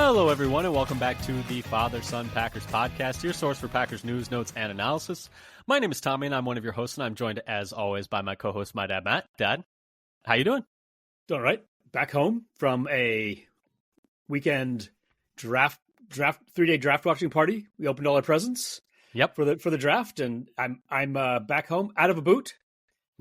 Hello, everyone, and welcome back to the Father-Son Packers podcast, your source for Packers news, notes, and analysis. My name is Tommy, and I'm one of your hosts, and I'm joined, as always, by my co-host, my dad, Matt. Dad, how you doing? All right. Back home from a weekend draft 3-day draft watching party. We opened all our presents. Yep. For the draft, and I'm back home out of a boot.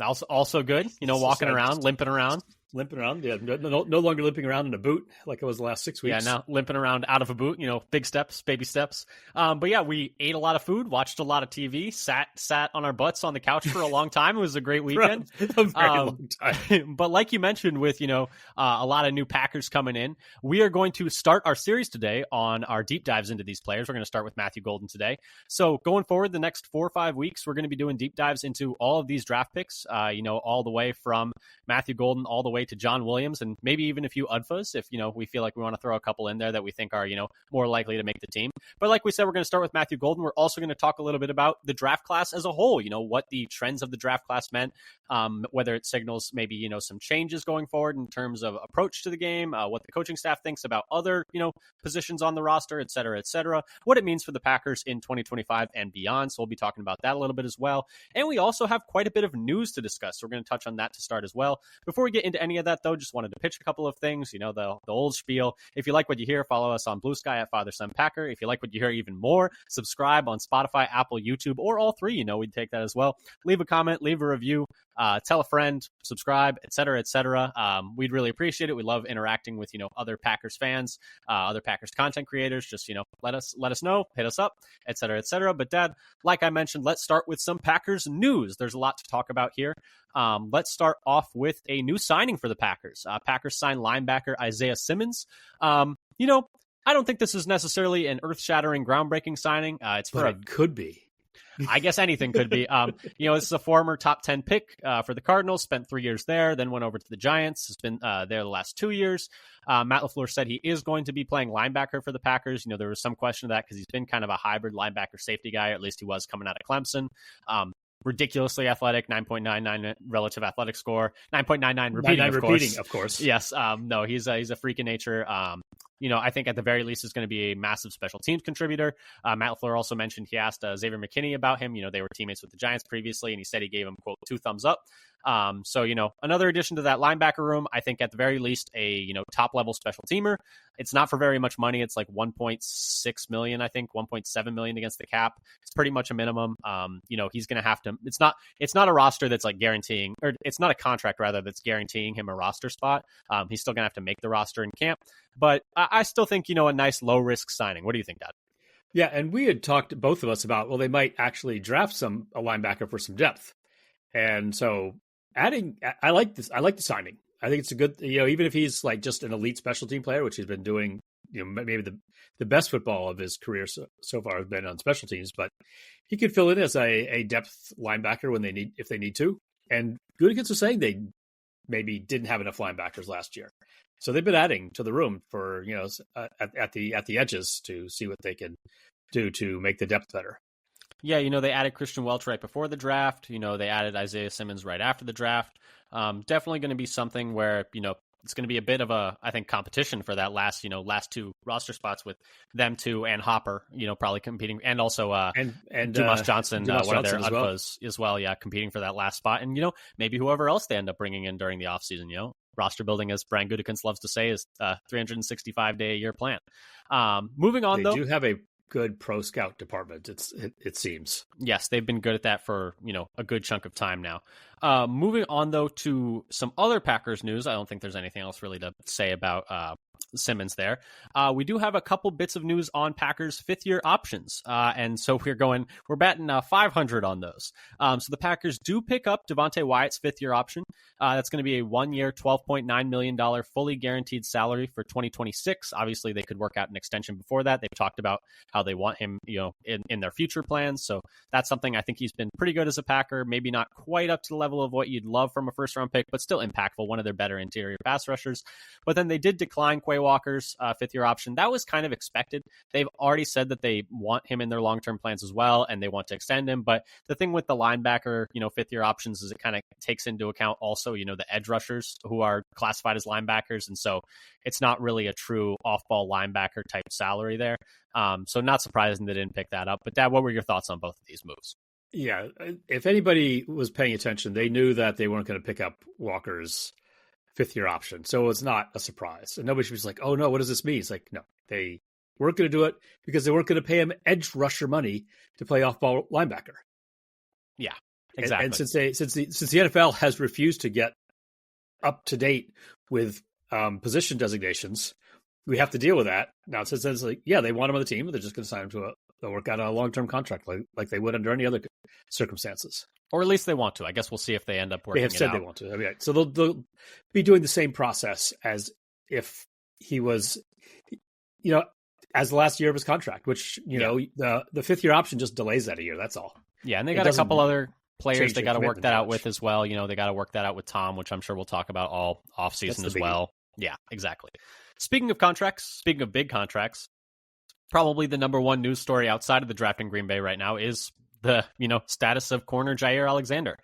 Also good. Walking around, limping around. Limping around, yeah. No longer limping around in a boot like I was the last 6 weeks. Yeah, now limping around out of a boot, big steps, baby steps. But yeah, we ate a lot of food, watched a lot of TV, sat on our butts on the couch for a long time. It was a great weekend. A very long time. But like you mentioned with, a lot of new Packers coming in, we are going to start our series today on our deep dives into these players. We're going to start with Matthew Golden today. So going forward, the next 4 or 5 weeks, we're going to be doing deep dives into all of these draft picks, all the way from Matthew Golden all the way to John Williams, and maybe even a few UDFAs if, we feel like we want to throw a couple in there that we think are, more likely to make the team. But like we said, we're going to start with Matthew Golden. We're also going to talk a little bit about the draft class as a whole, what the trends of the draft class meant, whether it signals maybe, some changes going forward in terms of approach to the game, what the coaching staff thinks about other, positions on the roster, et cetera, what it means for the Packers in 2025 and beyond. So we'll be talking about that a little bit as well. And we also have quite a bit of news to discuss. So we're going to touch on that to start as well. Before we get into any of that, though, just wanted to pitch a couple of things, the old spiel. If you like what you hear, follow us on Blue Sky at Father Son Packer. If you like what you hear even more, subscribe on Spotify, Apple, YouTube, or all three. We'd take that as well. Leave a comment, leave a review, tell a friend, subscribe, et cetera. We'd really appreciate it. We love interacting with, other Packers fans, other Packers content creators. Just, let us know, hit us up, et cetera. But Dad, like I mentioned, let's start with some Packers news. There's a lot to talk about here. Let's start off with a new signing for the Packers. Packers signed linebacker Isaiah Simmons. I don't think this is necessarily an earth-shattering, groundbreaking signing. It could be. I guess anything could be. This is a former top 10 pick for the Cardinals, spent 3 years there, then went over to the Giants, has been there the last 2 years. Matt LaFleur said he is going to be playing linebacker for the Packers. There was some question of that because he's been kind of a hybrid linebacker safety guy, or at least he was coming out of Clemson. Ridiculously athletic, 9.99 relative athletic score, 9.99 repeating, of course. Yes. No, he's a freak in nature. I think at the very least is going to be a massive special teams contributor. Matt LaFleur also mentioned he asked Xavier McKinney about him. They were teammates with the Giants previously, and he said he gave him, quote, 2 thumbs up. So, another addition to that linebacker room, I think at the very least a, top level special teamer. It's not for very much money. It's like 1.6 million, I think 1.7 million against the cap. It's pretty much a minimum. He's going to have to, it's not a roster that's like guaranteeing, or it's not a contract rather that's guaranteeing him a roster spot. He's still going to have to make the roster in camp, but I still think, a nice low risk signing. What do you think, Dad? Yeah. And we had talked, both of us, about, well, they might actually draft a linebacker for some depth. And so I like this. I like the signing. I think it's a good, even if he's like just an elite special team player, which he's been doing, maybe the best football of his career so far has been on special teams, but he could fill in as a depth linebacker if they need to. And Gutekunst was saying they maybe didn't have enough linebackers last year, so they've been adding to the room for at the edges to see what they can do to make the depth better. Yeah, they added Christian Welch right before the draft. They added Isaiah Simmons right after the draft. Definitely going to be something where, it's going to be a bit of a, I think, competition for that last 2 roster spots with them 2 and Hopper, probably competing, and also and Dumas Johnson, one of their UDFAs as well. Yeah, competing for that last spot. And, maybe whoever else they end up bringing in during the offseason, roster building, as Brian Gutekunst loves to say, is a 365-day-a-year plan. Moving on, though. They do have a good pro scout department, it seems. Yes, they've been good at that for a good chunk of time now. Moving on, though, to some other Packers news. I don't think there's anything else really to say about Simmons there. We do have a couple bits of news on Packers 5th-year options. And so we're batting 500 on those. So the Packers do pick up Devontae Wyatt's 5th-year option. That's going to be a 1-year, $12.9 million fully guaranteed salary for 2026. Obviously, they could work out an extension before that. They've talked about how they want him, in their future plans. So that's something I think he's been pretty good as a Packer. Maybe not quite up to the level of what you'd love from a first-round pick, but still impactful, one of their better interior pass rushers. But then they did decline Quay Walker's fifth-year option. That was kind of expected. They've already said that they want him in their long-term plans as well, and they want to extend him. But the thing with the linebacker, fifth-year options is it kind of takes into account also, the edge rushers who are classified as linebackers. And so it's not really a true off-ball linebacker type salary there. So not surprising they didn't pick that up. But Dad, what were your thoughts on both of these moves? Yeah, if anybody was paying attention, they knew that they weren't going to pick up Walker's fifth-year option. So it's not a surprise. And nobody was like, oh, no, what does this mean? It's like, no, they weren't going to do it because they weren't going to pay him edge rusher money to play off-ball linebacker. Yeah, exactly. And since the NFL has refused to get up to date with position designations, we have to deal with that. Now, since it's like, yeah, they want him on the team, they're just going to sign him to they'll work out a long-term contract like they would under any other circumstances. Or at least they want to. I guess we'll see if they end up working it out. They have said they want to. I mean, so they'll be doing the same process as if he was, as the last year of his contract, which, the fifth-year option just delays that a year. That's all. Yeah, and they got a couple other players they got to work that out with as well. They got to work that out with Tom, which I'm sure we'll talk about all offseason as well. Yeah, exactly. Speaking of contracts, speaking of big contracts, probably the number one news story outside of the draft in Green Bay right now is the, status of corner Jair Alexander.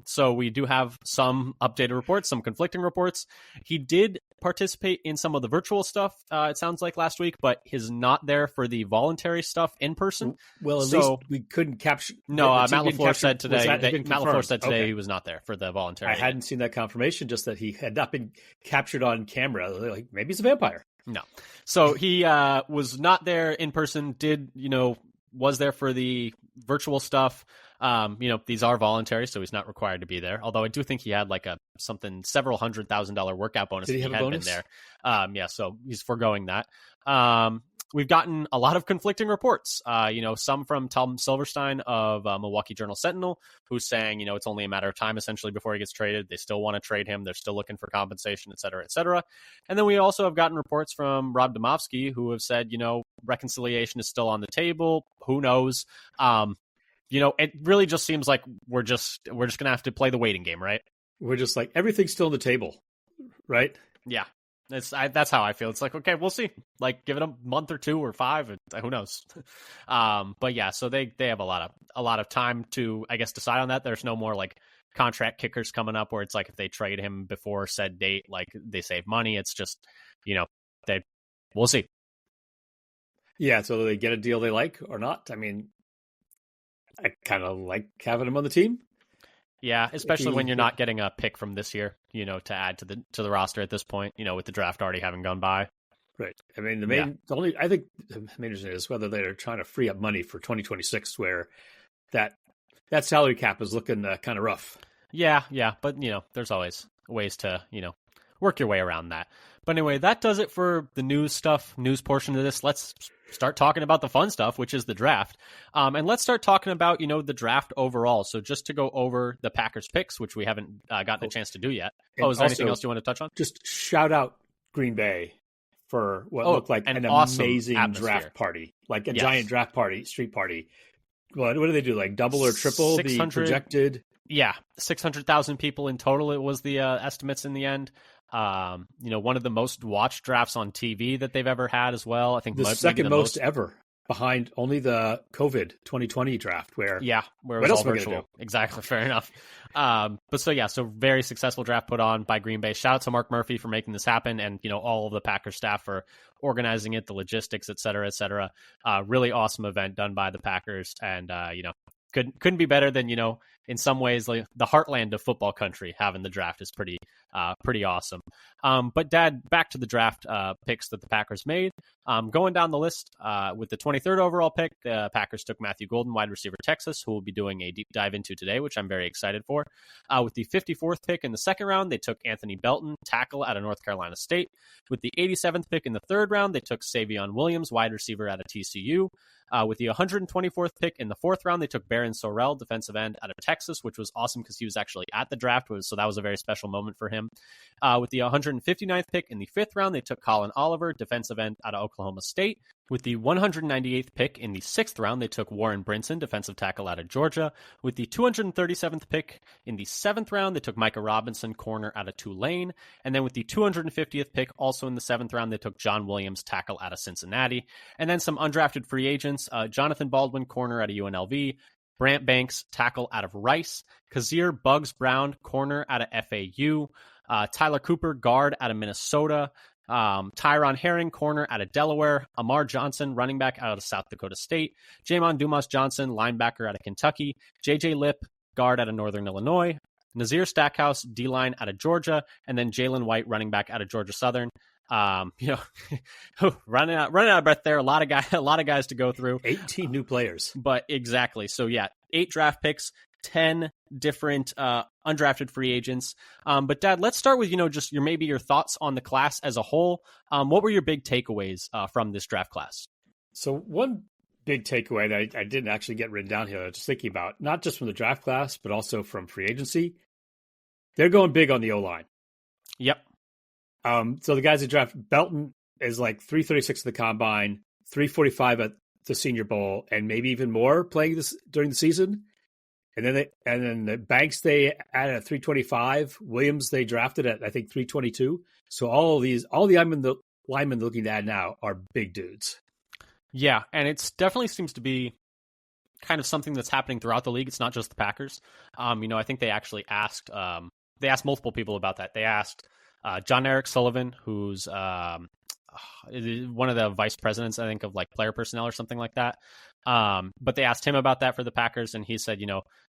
So we do have some updated reports, some conflicting reports. He did participate in some of the virtual stuff, it sounds like last week, but he's not there for the voluntary stuff in person. Well, at least we couldn't capture. No, Matt LaFleur said today okay. He was not there for the voluntary. I hadn't seen that confirmation, just that he had not been captured on camera. Like, maybe he's a vampire. No. So he was not there in person, was there for the virtual stuff. These are voluntary, so he's not required to be there. Although I do think he had like several $100,000 workout bonus. Did he have a bonus? Been there. So he's foregoing that. We've gotten a lot of conflicting reports. Some from Tom Silverstein of Milwaukee Journal-Sentinel, who's saying, it's only a matter of time essentially before he gets traded. They still want to trade him. They're still looking for compensation, et cetera, et cetera. And then we also have gotten reports from Rob Domofsky, who have said, reconciliation is still on the table. Who knows? It really just seems like we're just going to have to play the waiting game, right? We're just like, everything's still on the table, right? Yeah. That's how I feel. It's like, okay, we'll see. Like, give it a month or 2 or 5, who knows? But yeah, so they have a lot of time to, I guess, decide on that. There's no more like contract kickers coming up where it's like if they trade him before said date, like they save money. It's just, we'll see. Yeah, so they get a deal they like or not. I mean, I kind of like having him on the team. Yeah, especially when you're not getting a pick from this year, to add to the roster at this point, with the draft already having gone by. Right. I mean, I think the main reason is whether they're trying to free up money for 2026, where that salary cap is looking kind of rough. Yeah, but there's always ways to work your way around that. But anyway, that does it for the news portion of this. Let's start talking about the fun stuff, which is the draft. And let's start talking about, the draft overall. So just to go over the Packers picks, which we haven't gotten a chance to do yet. Is there anything else you want to touch on? Just shout out Green Bay for what looked like an awesome amazing atmosphere. Draft party, like a giant draft party, street party. What do they do? Like double or triple the projected? Yeah, 600,000 people in total. It was the estimates in the end. One of the most watched drafts on TV that they've ever had as well. I think the second most ever, behind only the COVID 2020 draft where it was all virtual. Exactly. Fair enough. So very successful draft put on by Green Bay. Shout out to Mark Murphy for making this happen, and all of the Packers staff for organizing it, the logistics, et cetera, et cetera. Really awesome event done by the Packers, and couldn't be better than in some ways like the heartland of football country. Having the draft is pretty awesome. But Dad, back to the draft picks that the Packers made. Going down the list with the 23rd overall pick, the Packers took Matthew Golden, wide receiver, Texas, who we'll be doing a deep dive into today, which I'm very excited for. With the 54th pick in the second round, they took Anthony Belton, tackle out of North Carolina State. With the 87th pick in the third round, they took Savion Williams, wide receiver out of TCU. With the 124th pick in the fourth round, they took Barron Sorrell, defensive end out of Texas, which was awesome because he was actually at the draft, so that was a very special moment for him. him. With the 159th pick in the 5th round, they took Colin Oliver, defensive end out of Oklahoma State. With the 198th pick in the 6th round, they took Warren Brinson, defensive tackle out of Georgia. With the 237th pick in the 7th round, they took Micah Robinson, corner out of Tulane. And then with the 250th pick, also in the 7th round, they took John Williams, tackle out of Cincinnati. And then some undrafted free agents, Jonathan Baldwin, corner out of UNLV. Brant Banks, tackle out of Rice. Kazir Bugs Brown, corner out of FAU. Tyler Cooper, guard out of Minnesota. Tyron Herring, corner out of Delaware. Amar Johnson, running back out of South Dakota State. Jamon Dumas Johnson, linebacker out of Kentucky. JJ Lip, guard out of Northern Illinois. Nazir Stackhouse, D-line out of Georgia. And then Jalen White, running back out of Georgia Southern. Running out of breath there. A lot of guys to go through. 18 new players. But exactly. So yeah, 8 draft picks, 10 different undrafted free agents. But Dad, let's start with, just your thoughts on the class as a whole. What were your big takeaways from this draft class? So one big takeaway that I didn't actually get written down here, I was just thinking about, not just from the draft class, but also from free agency. They're going big on the O-line. Yep. So the guys that draft, Belton is like 336 at the combine, 345 at the Senior Bowl, and maybe even more playing this during the season. And then the Banks they added at 325. Williams they drafted at I think 322. So all the linemen looking to add now are big dudes. Yeah, and it's definitely seems to be kind of something that's happening throughout the league. It's not just the Packers. I think they actually asked multiple people about that. They asked John Eric Sullivan, who's one of the vice presidents, I think, of like player personnel or something like that. But they asked him about that for the Packers, and he said,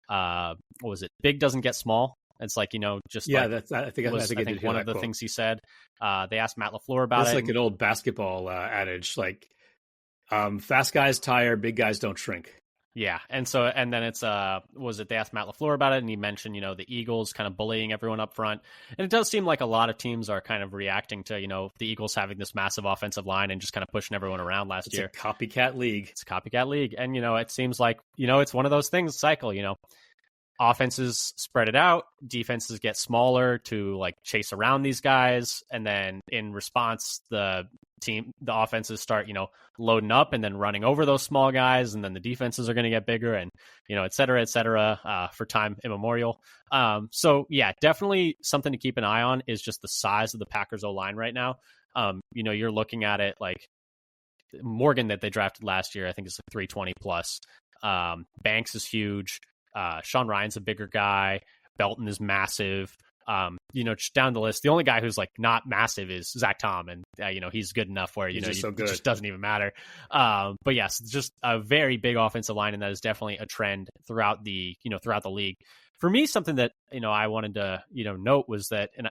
what was it? Big doesn't get small. It's like, just yeah, like, I think one of the quote. Things he said. They asked Matt LaFleur about That's it. Like an old basketball adage, like fast guys tire, big guys don't shrink. Yeah, and then it's they asked Matt LaFleur about it, and he mentioned the Eagles kind of bullying everyone up front, and it does seem like a lot of teams are kind of reacting to the Eagles having this massive offensive line and just kind of pushing everyone around last year. It's a copycat league. It's a copycat league, and it seems like it's one of those things. Cycle, offenses spread it out, defenses get smaller to like chase around these guys, and then in response, the offenses start loading up and then running over those small guys, and then the defenses are going to get bigger, and et cetera, for time immemorial. So yeah, definitely something to keep an eye on is just the size of the Packers O-line right now. You're looking at it like Morgan that they drafted last year, I think it's like 320 plus. Banks is huge. Sean Ryan's a bigger guy. Belton is massive. Just down the list, the only guy who's like not massive is Zach Tom, and he's good enough where it just doesn't even matter. But yes, just a very big offensive line, and that is definitely a trend throughout the league. For me, something that I wanted to note was that, and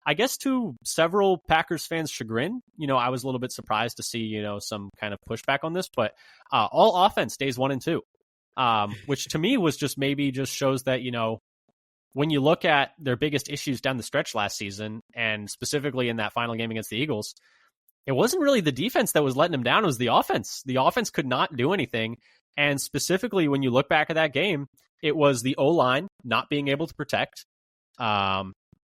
I guess to several Packers fans' chagrin, I was a little bit surprised to see some kind of pushback on this, but all offense days 1 and 2, which to me was just maybe just shows that when you look at their biggest issues down the stretch last season, and specifically in that final game against the Eagles, it wasn't really the defense that was letting them down. It was the offense. The offense could not do anything. And specifically, when you look back at that game, it was the O-line not being able to protect.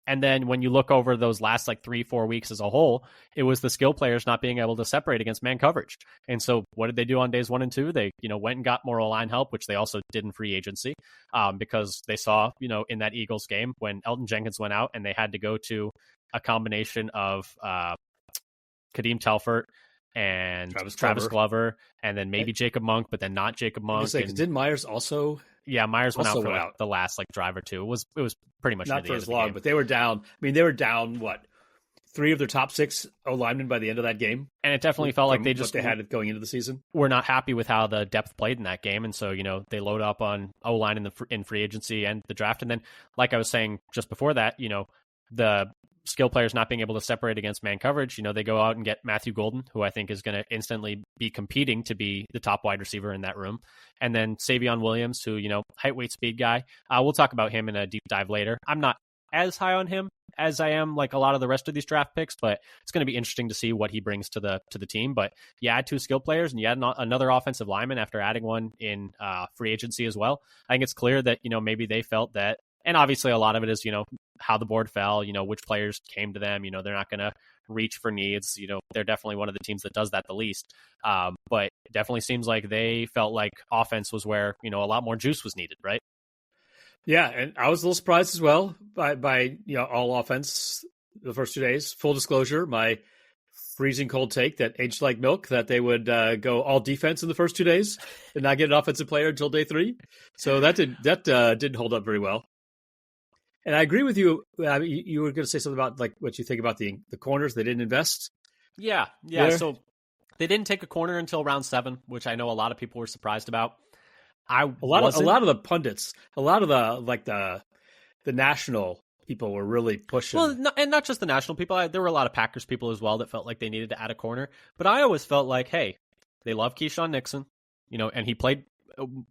And then when you look over those last like 3-4 weeks as a whole, it was the skill players not being able to separate against man coverage. And so what did they do on days 1 and 2? They, went and got more O-line help, which they also did in free agency, because they saw, in that Eagles game when Elton Jenkins went out and they had to go to a combination of Kadeem Telfort and Travis Glover, and then maybe Jacob Monk, but then not Jacob Monk. Didn't Myers also? Yeah, Myers went out for the last like drive or two. It was pretty much not for as long, but they were down. I mean, they were down what, 3 of their top 6 O linemen by the end of that game, and it definitely felt like they had it going into the season. Were not happy with how the depth played in that game, and so they load up on O line in free agency and the draft, and then like I was saying just before that, the skill players not being able to separate against man coverage, they go out and get Matthew Golden, who I think is going to instantly be competing to be the top wide receiver in that room. And then Savion Williams, who, height, weight, speed guy. We'll talk about him in a deep dive later. I'm not as high on him as I am like a lot of the rest of these draft picks, but it's going to be interesting to see what he brings to the team. But you add 2 skill players and you add another offensive lineman after adding one in free agency as well. I think it's clear that, maybe they felt that, and obviously a lot of it is, how the board fell, which players came to them. They're not going to reach for needs. They're definitely one of the teams that does that the least. But it definitely seems like they felt like offense was where, a lot more juice was needed, right? Yeah, and I was a little surprised as well by all offense the first 2 days. Full disclosure, my freezing cold take that aged like milk that they would go all defense in the first 2 days and not get an offensive player until day 3. So that didn't hold up very well. And I agree with you. You were going to say something about like what you think about the corners. They didn't invest. Yeah. There. So they didn't take a corner until round 7, which I know a lot of people were surprised about. A lot of the pundits, a lot of the national people were really pushing. Well, and not just the national people. There were a lot of Packers people as well that felt like they needed to add a corner. But I always felt like, hey, they love Keyshawn Nixon, and he played,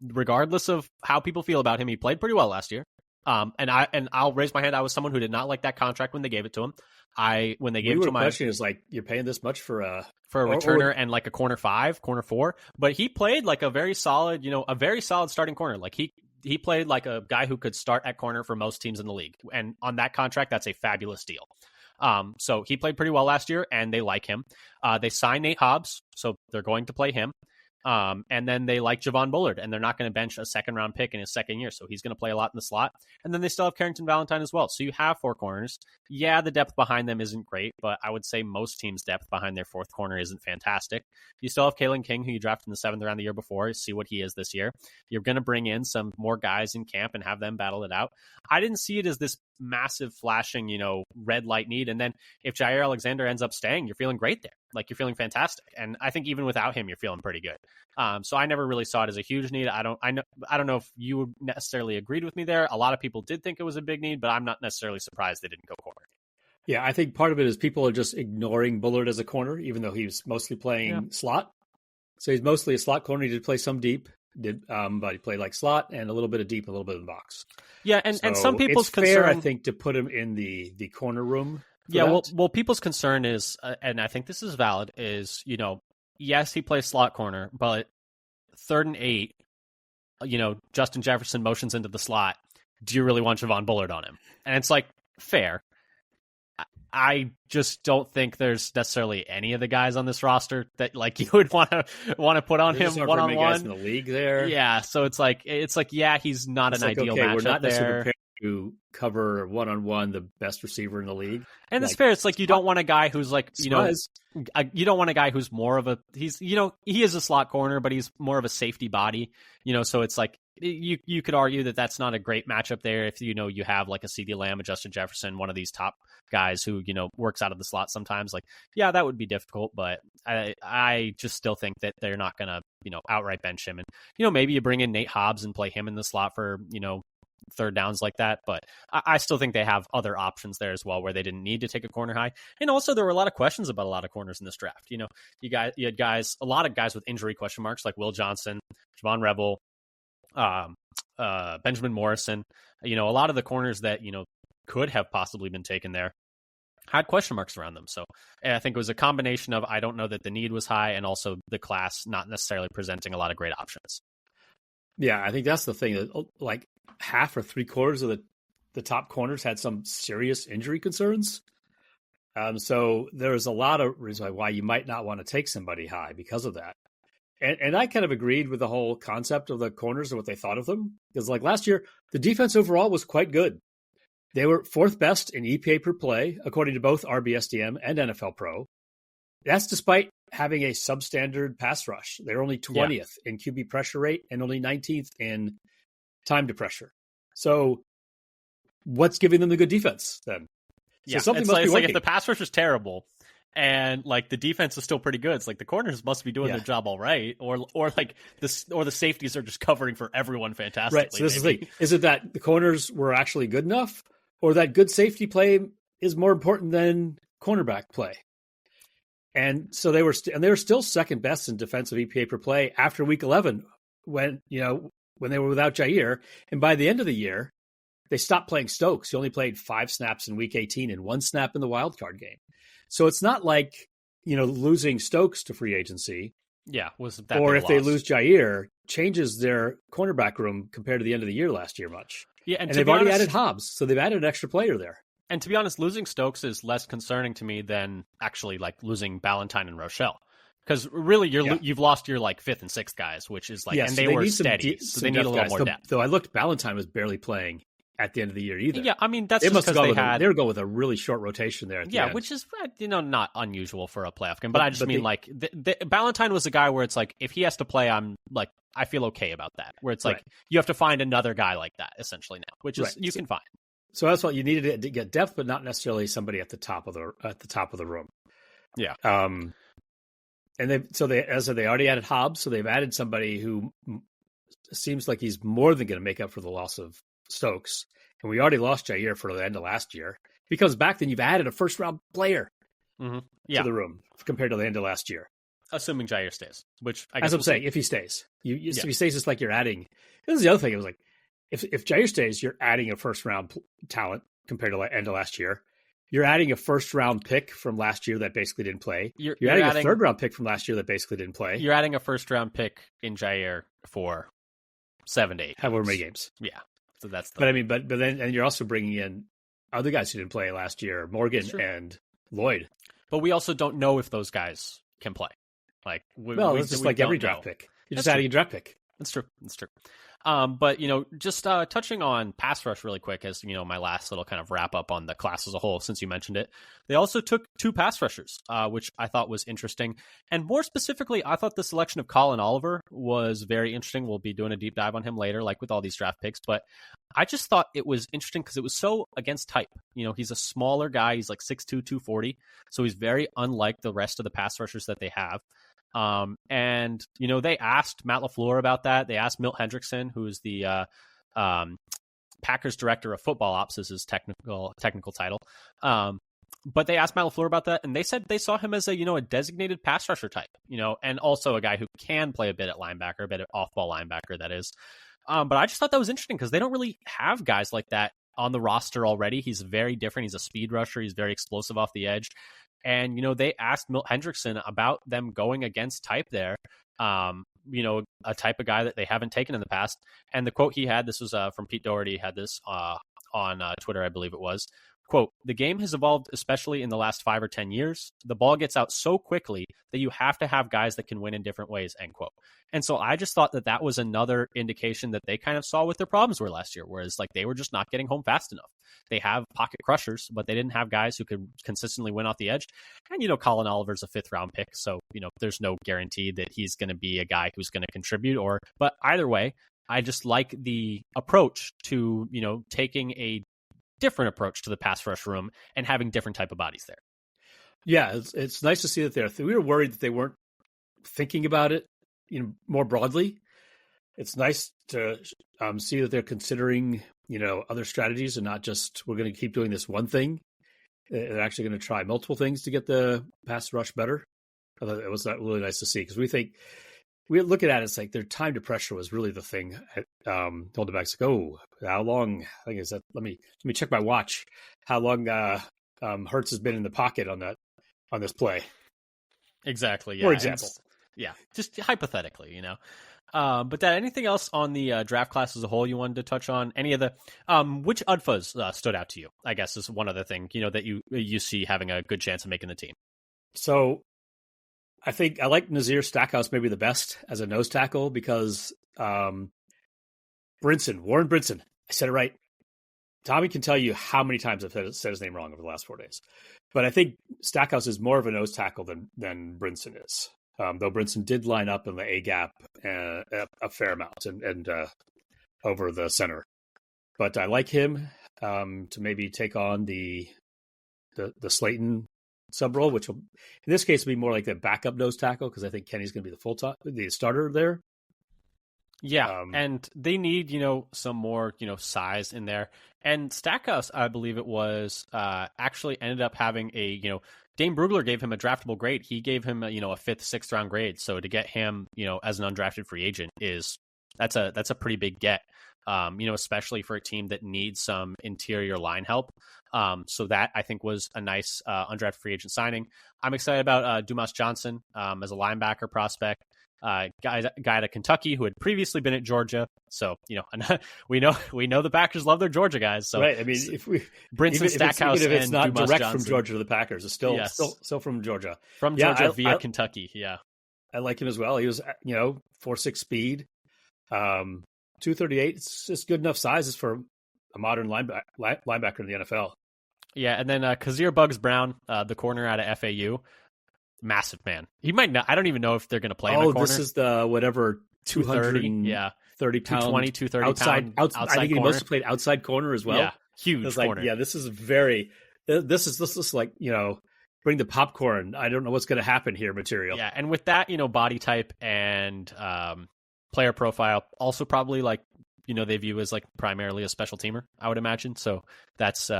regardless of how people feel about him, he played pretty well last year. And I'll raise my hand. I was someone who did not like that contract when they gave it to him. When they gave it to him, the question is like, you're paying this much for a returner and like a corner 5, corner 4, but he played like a very solid starting corner. Like he played like a guy who could start at corner for most teams in the league. And on that contract, that's a fabulous deal. So he played pretty well last year and they like him. They signed Nate Hobbs, so they're going to play him. And then they like Javon Bullard, and they're not going to bench a second-round pick in his second year, so he's going to play a lot in the slot. And then they still have Carrington Valentine as well. So you have 4 corners. Yeah, the depth behind them isn't great, but I would say most teams' depth behind their 4th corner isn't fantastic. You still have Kalen King, who you drafted in the 7th round the year before. See what he is this year. You're going to bring in some more guys in camp and have them battle it out. I didn't see it as this massive flashing, red light need. And then if Jair Alexander ends up staying, you're feeling great there. Like you're feeling fantastic. And I think even without him, you're feeling pretty good. So I never really saw it as a huge need. I don't know if you necessarily agreed with me there. A lot of people did think it was a big need, but I'm not necessarily surprised they didn't go corner. Yeah, I think part of it is people are just ignoring Bullard as a corner, even though he was mostly playing slot. So he's mostly a slot corner. He did play some deep, but he played like slot and a little bit of deep, a little bit of the box. Yeah, and some people's it's concern, fair, I think, to put him in the corner room. Yeah, well, people's concern is, and I think this is valid, is, yes, he plays slot corner, but 3rd and 8, Justin Jefferson motions into the slot. Do you really want Javon Bullard on him? And it's like, fair. I just don't think there's necessarily any of the guys on this roster that like you would want to put on him one-on-one. Guys in the league there. Yeah, so it's like yeah, he's not an ideal matchup. We're not necessarily there. prepared to cover one-on-one the best receiver in the league. And it's fair. It's like you don't want a guy who's like, you don't want a guy who's more of he is a slot corner, but he's more of a safety body, so it's like you could argue that that's not a great matchup there if, you have like a CeeDee Lamb, a Justin Jefferson, one of these top guys who, works out of the slot sometimes. Like, yeah, that would be difficult, but I just still think that they're not going to, outright bench him. And, maybe you bring in Nate Hobbs and play him in the slot for, 3rd downs like that. But I still think they have other options there as well where they didn't need to take a corner high. And also there were a lot of questions about a lot of corners in this draft. You had a lot of guys with injury question marks like Will Johnson, Javon Rebel, Benjamin Morrison, a lot of the corners that, could have possibly been taken there had question marks around them. So I think it was a combination of, I don't know that the need was high, and also the class not necessarily presenting a lot of great options. Yeah, I think that's the thing. Like half or 3/4 of the top corners had some serious injury concerns. So there's a lot of reasons why you might not want to take somebody high because of that. And I kind of agreed with the whole concept of the corners and what they thought of them. Because like last year, the defense overall was quite good. They were 4th best in EPA per play, according to both RBSDM and NFL Pro. That's despite having a substandard pass rush. They're only 20th in QB pressure rate and only 19th in time to pressure. So what's giving them the good defense then? So something must be working. Like if the pass rush is terrible and like the defense is still pretty good, it's like the corners must be doing their job all right, or like the safeties are just covering for everyone fantastically. Right. So this is the thing. Is it that the corners were actually good enough, or that good safety play is more important than cornerback play? And so they were still 2nd best in defensive EPA per play after week 11 when they were without Jair. And by the end of the year, they stopped playing Stokes. He only played 5 snaps in week 18 and 1 snap in the wild card game. So it's not like, losing Stokes to free agency. Yeah. Was that or if they lose Jair, changes their cornerback room compared to the end of the year last year much. Yeah, And they've already added Hobbs, so they've added an extra player there. And to be honest, losing Stokes is less concerning to me than actually like losing Ballantyne and Rochelle. Because really, you've lost your like fifth and sixth guys, which is like, and they were steady, so they need a little more depth. Though I looked, Ballantyne was barely playing at the end of the year either. Yeah, I mean that's just because they were going with a really short rotation there. At the end. Which is not unusual for a playoff game. But I just mean like Ballantyne was a guy where it's like if he has to play, I'm like I feel okay about that. Where it's like you have to find another guy like that essentially now, which is you can find. So that's what you needed to get depth, but not necessarily somebody at the top of the room. Yeah. And they already added Hobbs, so they've added somebody who seems like he's more than going to make up for the loss of Stokes. And we already lost Jair for the end of last year. If he comes back, then you've added a first-round player to the room compared to the end of last year. Assuming Jair stays, which I guess as I'm saying, if he stays, if he stays, it's like you're adding. This is the other thing. It was like if Jair stays, you're adding a first-round talent compared to the end of last year. You're adding a first-round pick from last year that basically didn't play. You're adding a third-round pick from last year that basically didn't play. You're adding a first-round pick in Jair for 7 to 8 however many games. Yeah. So that's but then you're also bringing in other guys who didn't play last year, Morgan and Lloyd. But we also don't know if those guys can play. Like, it's just like every draft pick. You're just adding a draft pick. That's true. But, just touching on pass rush really quick as, my last little kind of wrap up on the class as a whole, since you mentioned it. They also took 2 pass rushers, which I thought was interesting. And more specifically, I thought the selection of Colin Oliver was very interesting. We'll be doing a deep dive on him later, like with all these draft picks. But I just thought it was interesting because it was so against type. He's a smaller guy. He's like 6'2", 240. So he's very unlike the rest of the pass rushers that they have. And they asked Matt LaFleur about that. They asked Milt Hendrickson, who is the Packers director of football ops, is his technical title. But they asked Matt LaFleur about that, and they said they saw him as a designated pass rusher type, and also a guy who can play a bit at linebacker, a bit of off-ball linebacker, that is. But I just thought that was interesting because they don't really have guys like that on the roster already. He's very different. He's a speed rusher. He's very explosive off the edge. And, they asked Milt Hendrickson about them going against type there, a type of guy that they haven't taken in the past. And the quote he had, this was from Pete Doherty, had this on Twitter, I believe it was. Quote, "The game has evolved, especially in the last 5 or 10 years. The ball gets out so quickly that you have to have guys that can win in different ways," end quote. And so I just thought that was another indication that they kind of saw what their problems were last year, whereas like they were just not getting home fast enough. They have pocket crushers, but they didn't have guys who could consistently win off the edge. And, Colin Oliver's a 5th-round pick, so, there's no guarantee that he's going to be a guy who's going to contribute. But either way, I just like the approach to, taking a different approach to the pass rush room and having different type of bodies there. Yeah, it's nice to see that we were worried that they weren't thinking about it, more broadly. It's nice to see that they're considering, other strategies and not just we're going to keep doing this one thing. They're actually going to try multiple things to get the pass rush better. I thought it was really nice to see because we look at it, it's like their time to pressure was really the thing. Told the backs, like, how long? I think is that. Let me check my watch. How long Hurts has been in the pocket on this play? Exactly. Yeah. For example. Yeah. Just hypothetically, But anything else on the draft class as a whole you wanted to touch on? Any of the which UDFAs stood out to you? I guess is one other thing that you see having a good chance of making the team. So I think I like Nazir Stackhouse maybe the best as a nose tackle because Warren Brinson. I said it right. Tommy can tell you how many times I've said his name wrong over the last 4 days. But I think Stackhouse is more of a nose tackle than Brinson is. Though Brinson did line up in the A-gap a fair amount and over the center. But I like him to maybe take on the Slayton sub role, which will, in this case, will be more like the backup nose tackle because I think Kenny's going to be the starter there. Yeah, and they need, some more, size in there. And Stackhouse, I believe it was, actually ended up having a, Dane Brugler gave him a draftable grade. He gave him, a 5th, 6th round grade. So to get him, as an undrafted free agent that's a pretty big get, especially for a team that needs some interior line help. So that I think was a nice undrafted free agent signing. I'm excited about Dumas Johnson as a linebacker prospect. guy out of Kentucky who had previously been at Georgia. So, we know the Packers love their Georgia guys. So right. I mean, if we Brinson Stackhouse, even if it's and not Dumas direct Johnson. from Georgia to the Packers, it's still Yes. still from Georgia. From Georgia via Kentucky. Yeah. I like him as well. He was, 4.6 speed, 238. It's just good enough sizes for a modern linebacker in the NFL. Yeah, and then Kazir Bugs Brown, the corner out of FAU, massive man. He might not. I don't even know if they're going to play him at corner. This is the whatever 230, 30 pound, 220, 230 outside. outside I think corner. He mostly played outside corner as well. Yeah, huge corner. This is very. This is like bring the popcorn. I don't know what's going to happen here. Material. Yeah, and with that, body type and player profile, also probably like they view as like primarily a special teamer, I would imagine. So that's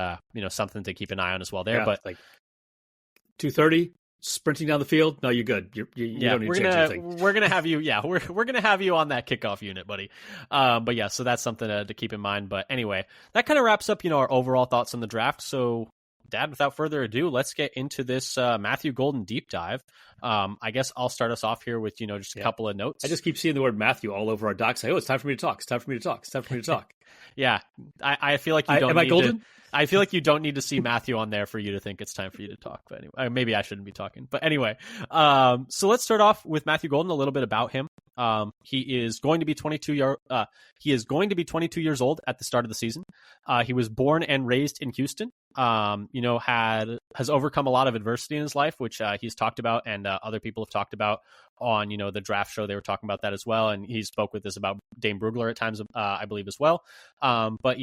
something to keep an eye on as well there. But like 230 sprinting down the field, no, you're good. You don't need to change anything. We're gonna have you. Yeah, we're gonna have you on that kickoff unit, buddy. But yeah, so that's something to keep in mind. But anyway, that kind of wraps up our overall thoughts on the draft. So, Dad, without further ado, let's get into this Matthew Golden deep dive. I guess I'll start us off here with just a couple of notes. I just keep seeing the word Matthew all over our docs. It's time for me to talk. It's time for me to talk. It's time for me to talk. Yeah, I feel like you don't. Am I golden? I feel like you don't need to see Matthew on there for you to think it's time for you to talk. But anyway, maybe I shouldn't be talking. But anyway, so let's start off with Matthew Golden. A little bit about him. He is going to be 22 years old at the start of the season. He was born and raised in Houston. Has overcome a lot of adversity in his life, which he's talked about, and other people have talked about on the draft show. They were talking about that as well, and he spoke with this about Dane Brugler at times, I believe as well. But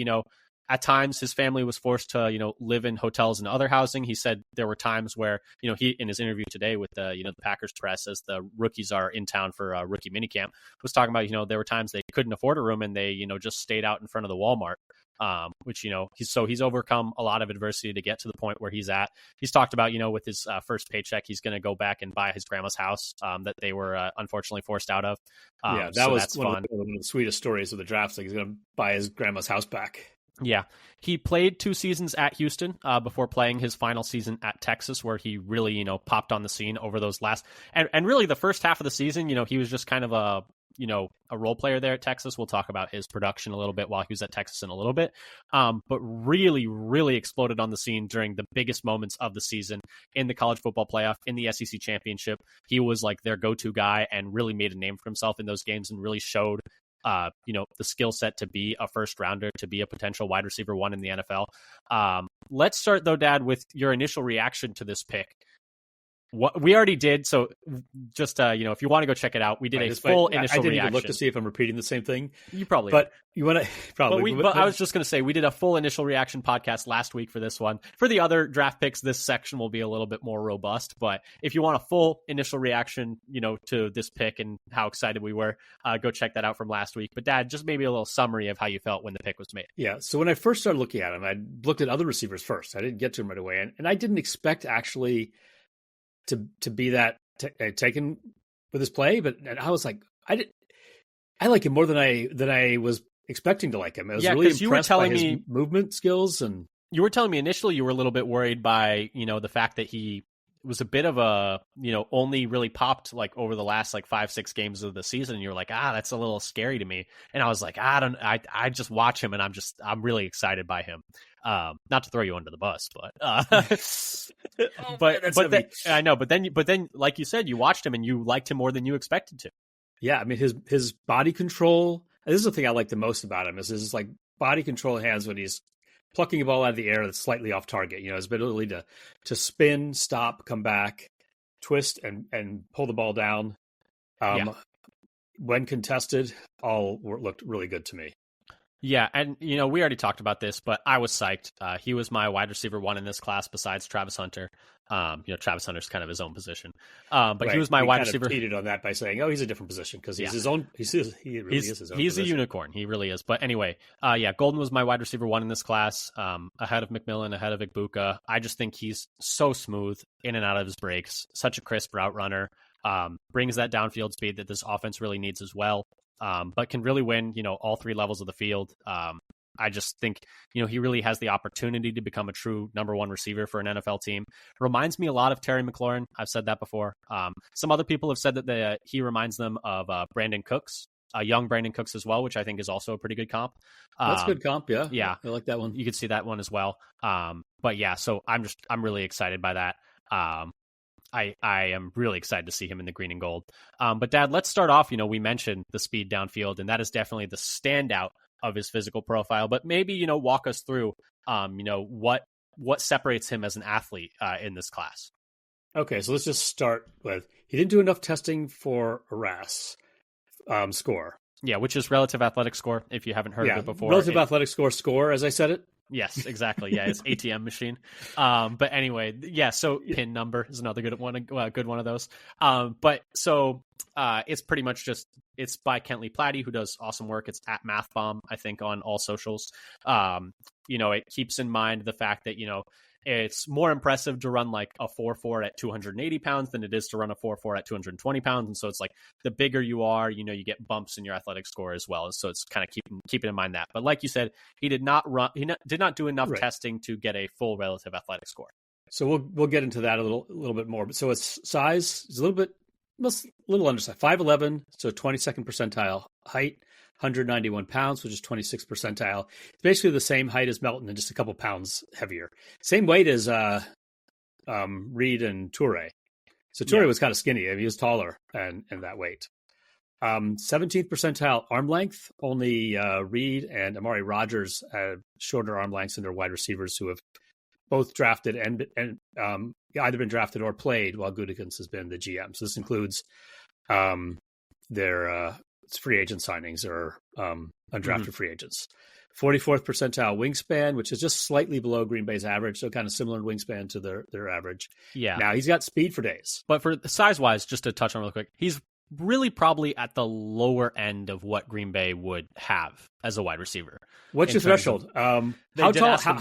at times his family was forced to live in hotels and other housing. He said there were times where he, in his interview today with the Packers press, as the rookies are in town for a rookie minicamp, was talking about there were times they couldn't afford a room and they just stayed out in front of the Walmart. Which he's overcome a lot of adversity to get to the point where he's at. He's talked about with his first paycheck he's going to go back and buy his grandma's house that they were unfortunately forced out of. That was one of the sweetest stories of the draft. Like he's going to buy his grandma's house back. Yeah, he played 2 seasons at Houston before playing his final season at Texas, where he really popped on the scene over those last and really the first half of the season. He was just kind of a role player there at Texas. We'll talk about his production a little bit while he was at Texas in a little bit. But really, really exploded on the scene during the biggest moments of the season in the college football playoff, in the SEC championship. He was like their go-to guy and really made a name for himself in those games and really showed the skill set to be a first rounder, to be a potential wide receiver 1 in the NFL. Let's start though, Dad, with your initial reaction to this pick. What we already did, so just if you want to go check it out, we did a full initial reaction. I didn't even look to see if I'm repeating the same thing. You probably, but you want to probably. But I was just going to say we did a full initial reaction podcast last week for this one. For the other draft picks, this section will be a little bit more robust. But if you want a full initial reaction, to this pick and how excited we were, go check that out from last week. But Dad, just maybe a little summary of how you felt when the pick was made. Yeah. So when I first started looking at him, I looked at other receivers first. I didn't get to him right away, and I didn't expect actually to be that taken with his play, but I was like, I like him more than I was expecting to like him. I was really impressed by his movement skills, and you were telling me initially you were a little bit worried by the fact that he was a bit of a only really popped like over the last like 5-6 games of the season, and you're like, that's a little scary to me. And I was like, I just watch him and I'm really excited by him. Not to throw you under the bus, but I know, but then like you said, you watched him and you liked him more than you expected to. Yeah, I mean his body control. This is the thing I like the most about him is his like body control hands when he's plucking a ball out of the air that's slightly off target. His ability to spin, stop, come back, twist, and pull the ball down. When contested, all looked really good to me. Yeah, and we already talked about this, but I was psyched. He was my wide receiver 1 in this class besides Travis Hunter. Travis Hunter's kind of his own position, but right. He was my wide receiver. Cheated on that by saying, "Oh, he's a different position," because he's his own. He really is his own. He's position. a unicorn. He really is. But anyway, Golden was my wide receiver 1 in this class, ahead of McMillan, ahead of Igbuka. I just think he's so smooth in and out of his breaks, such a crisp route runner. Brings that downfield speed that this offense really needs as well. But can really win, all 3 levels of the field. I just think, he really has the opportunity to become a true number one receiver for an NFL team. Reminds me a lot of Terry McLaurin. I've said that before. Some other people have said that he reminds them of Brandon Cooks, young Brandon Cooks as well, which I think is also a pretty good comp. That's a good comp. Yeah. Yeah. I like that one. You could see that one as well. But yeah, so I'm really excited by that. I am really excited to see him in the green and gold. But Dad, let's start off. We mentioned the speed downfield, and that is definitely the standout of his physical profile. But maybe, walk us through, what separates him as an athlete in this class. Okay, so let's just start with he didn't do enough testing for a RAS score. Yeah, which is relative athletic score. If you haven't heard of it before, relative athletic score, as I said it. Yes, exactly. Yeah, it's ATM machine. But anyway, yeah. So pin number is another good one of those. But so it's pretty much it's by Kentley Platty, who does awesome work. It's at MathBomb, I think, on all socials. It keeps in mind the fact that it's more impressive to run like a 4.4 at 280 pounds than it is to run a 4.4 at 220 pounds. And so it's like the bigger you are, you get bumps in your athletic score as well. So it's kind of keeping in mind that. But like you said, he did not do enough testing to get a full relative athletic score. So we'll get into that a little bit more. So its size is a little undersized, 5'11", so 22nd percentile height. 191 pounds, which is 26th percentile. It's basically the same height as Melton and just a couple pounds heavier. Same weight as Reed and Toure. So Toure was kind of skinny. I mean, he was taller and that weight. 17th percentile arm length. Only Reed and Amari Rogers have shorter arm lengths than their wide receivers who have both drafted and either been drafted or played while Gutekunst has been the GM. So this includes their free agent signings or undrafted free agents. 44th percentile wingspan, which is just slightly below Green Bay's average, so kind of similar wingspan to their average. Yeah. Now, he's got speed for days. But for size-wise, just to touch on real quick, he's really probably at the lower end of what Green Bay would have as a wide receiver. What's your threshold? How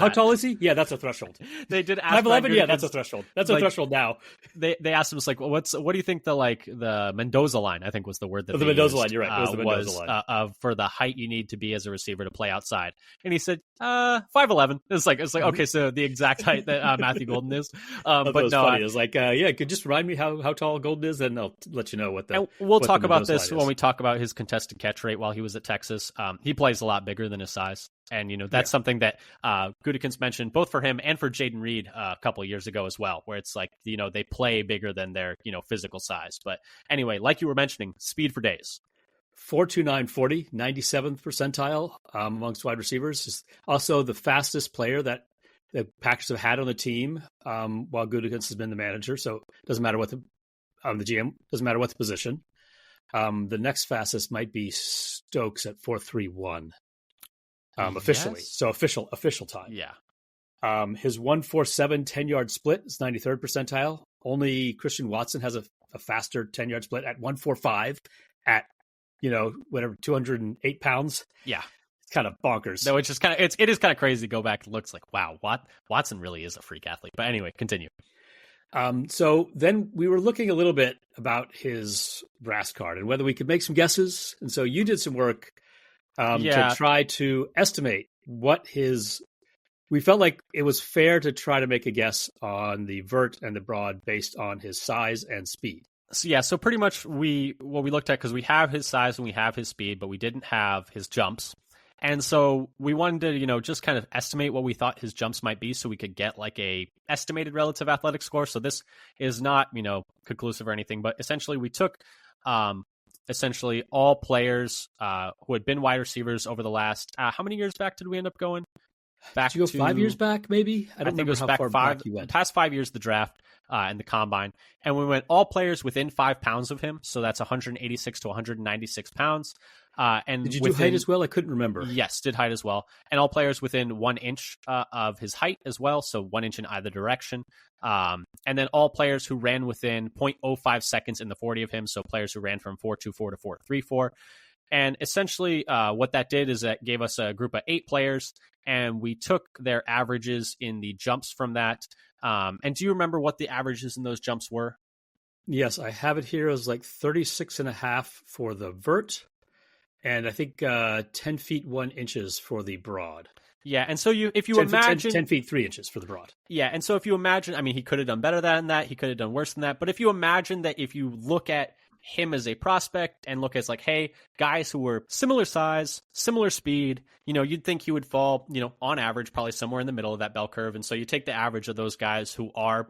tall is he? Yeah, that's a threshold. They did ask 5'11", yeah, that's a threshold. That's a threshold now. They asked him, like, what do you think the Mendoza line, I think was the word that the Mendoza line, you're right. It was the Mendoza line. For the height you need to be as a receiver to play outside. And he said, 5'11". It's like, okay, so the exact height that Matthew Golden is. But no, funny. It's like, could just remind me how tall Golden is, and I'll let you know what the. And we'll talk about this when we talk about his contested catch rate while he was at Texas. He plays a lot bigger than his size. And, that's something that Gutekunst mentioned both for him and for Jaden Reed a couple of years ago as well, where it's like, they play bigger than their, physical size. But anyway, like you were mentioning, speed for days. 4.29 40, 97th percentile amongst wide receivers. Is also the fastest player that the Packers have had on the team while Gutekunst has been the manager. So it doesn't matter what the GM, doesn't matter what the position. The next fastest might be Stokes at 4.31. Officially. Yes. So official time. Yeah. His 1.47 10-yard split is 93rd percentile. Only Christian Watson has a faster 10-yard split at 1.45 at, 208 pounds. Yeah. It's kind of bonkers. No, it's just it is kind of crazy to go back and look like, wow, Watson really is a freak athlete. But anyway, continue. So then we were looking a little bit about his RAS card and whether we could make some guesses. And so you did some work to try to estimate we felt like it was fair to try to make a guess on the vert and the broad based on his size and speed. So pretty much what we looked at, because we have his size and we have his speed, but we didn't have his jumps. And so we wanted to, just kind of estimate what we thought his jumps might be so we could get like a estimated relative athletic score. So this is not, conclusive or anything, but essentially we took all players who had been wide receivers over the last, how many years back did we end up going? Did you go 5 years back, maybe? I don't remember how far back you went. Past 5 years, the draft and the combine. And we went all players within 5 pounds of him. So that's 186 to 196 pounds. And did you do height as well? I couldn't remember. Yes, did height as well. And all players within 1 inch of his height as well. So 1 inch in either direction. And then all players who ran within 0.05 seconds in the 40 of him. So players who ran from 4.24 to 4.34. And essentially what that did is that gave us a group of 8 players, and we took their averages in the jumps from that. And do you remember what the averages in those jumps were? Yes, I have it here. It was like 36.5 for the vert and I think 10 feet 1 inches for the broad. Yeah, and so if you 10 imagine 10 feet 3 inches for the broad. Yeah, and so if you imagine, I mean, he could have done better than that. He could have done worse than that. But if you imagine that, if you look at him as a prospect and look as like, hey, guys who were similar size, similar speed, you'd think he would fall, on average, probably somewhere in the middle of that bell curve. And so you take the average of those guys who are,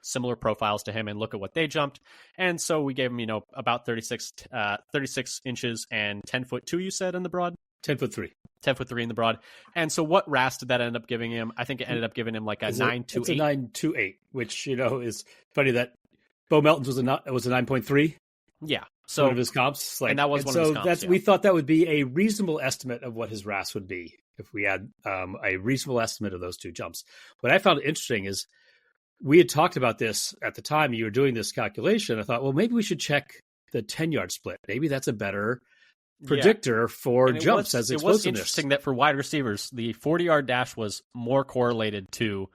similar profiles to him and look at what they jumped. And so we gave him, about 36 inches and 10'2", you said, in the broad? 10'3". 10'3" in the broad. And so what RAS did that end up giving him? I think it ended up giving him like a 9.28. It's a 9.28, which, is funny that Bo Melton's was a 9.3. Yeah. So one of his comps. And that was one of his comps. We thought that would be a reasonable estimate of what his RAS would be if we had a reasonable estimate of those two jumps. What I found interesting is we had talked about this at the time you were doing this calculation. I thought, well, maybe we should check the 10-yard split. Maybe that's a better predictor for jumps as explosiveness. It was interesting that for wide receivers, the 40-yard dash was more correlated to